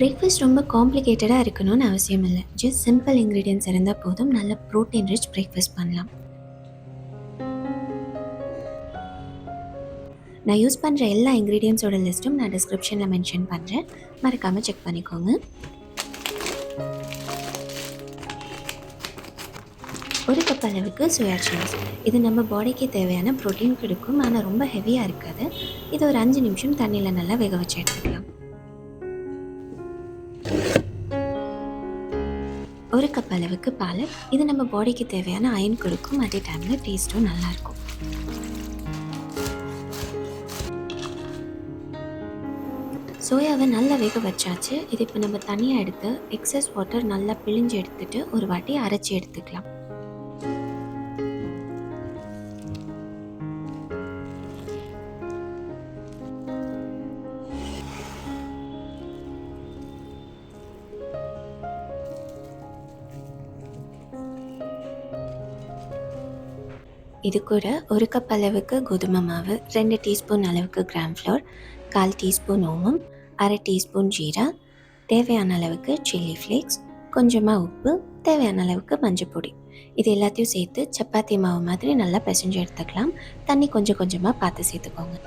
Breakfast ரொம்ப காம்ப்ளிகேட்டடாக இருக்கணும்னு அவசியம் இல்லை. ஜஸ்ட் சிம்பிள் இன்க்ரீடியன்ஸ் இருந்தால் போதும். நல்ல ப்ரோட்டீன் ரிச் பிரேக்ஃபாஸ்ட் பண்ணலாம். நான் யூஸ் பண்ணுற எல்லா இன்க்ரீடியன்ஸோட லிஸ்ட்டும் நான் டிஸ்கிரிப்ஷனில் மென்ஷன் பண்ணுறேன். மறக்காமல் செக் பண்ணிக்கோங்க. ஒரு கப் அளவுக்கு சோயா சங்க்ஸ். இது நம்ம பாடிக்கு தேவையான ப்ரோட்டீன் கொடுக்கும், ஆனால் ரொம்ப ஹெவியாக இருக்காது. இது ஒரு 5 நிமிஷம் தண்ணியில் நல்லா வேக வச்சு எடுத்துக்கலாம். ஒரு கப் அளவுக்கு பாலக். இது நம்ம பாடிக்கு தேவையான அயன் கொடுக்கும், அதே டைமில் டேஸ்ட்டும் நல்லாயிருக்கும். சோயாவை நல்லா வேக வச்சாச்சு. இது இப்போ நம்ம தனியாக எடுத்து எக்ஸஸ் வாட்டர் நல்லா பிழிஞ்சு எடுத்துட்டு ஒரு வாட்டி அரைச்சி எடுத்துக்கலாம். இது கூட ஒரு கப் அளவுக்கு கோதுமை மாவு, 2 டீஸ்பூன் அளவுக்கு கிராம் ஃப்ளோர், 1/4 டீஸ்பூன் ஓமம், அரை டீஸ்பூன் ஜீரா, தேவையான அளவுக்கு சில்லி ஃப்ளேக்ஸ், கொஞ்சமாக உப்பு, தேவையான அளவுக்கு மஞ்சள் பொடி. இது எல்லாத்தையும் சேர்த்து சப்பாத்தி மாவு மாதிரி நல்லா பிசைஞ்சு எடுத்துக்கலாம். தண்ணி கொஞ்சம் கொஞ்சமாக பார்த்து சேர்த்துக்கோங்க.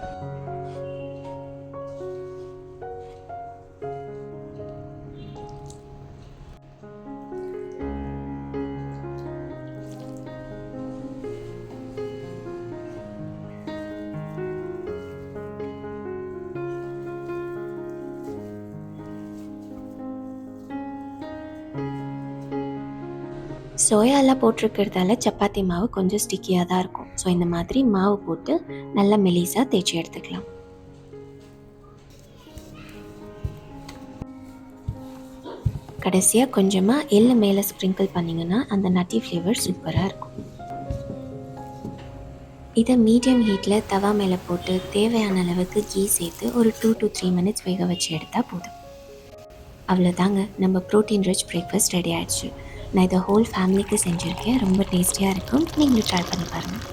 சோயாலாம் போட்டிருக்கிறதால சப்பாத்தி மாவு கொஞ்சம் ஸ்டிக்கியாக தான் இருக்கும். ஸோ இந்த மாதிரி மாவு போட்டு நல்லா மெலிசாக தேய்ச்சி எடுத்துக்கலாம். கடைசியாக கொஞ்சமாக எள்ளு மேலே ஸ்ப்ரிங்கிள் பண்ணிங்கன்னா அந்த நட்டி ஃப்ளேவர் சூப்பராக இருக்கும். இதை மீடியம் ஹீட்டில் தவா மேலே போட்டு தேவையான அளவுக்கு கீ சேர்த்து ஒரு 2 to 3 மினிட்ஸ் வேக வச்சு எடுத்தால் போதும். அவ்வளோதாங்க, நம்ம ப்ரோட்டீன் ரிச் பிரேக்ஃபாஸ்ட் ரெடி ஆகிடுச்சு. நான் இதை ஹோல் ஃபேமிலிக்கு செஞ்சுருக்கேன். ரொம்ப டேஸ்டியாக இருக்கும். நீங்களும் ட்ரை பண்ணி பாருங்கள்.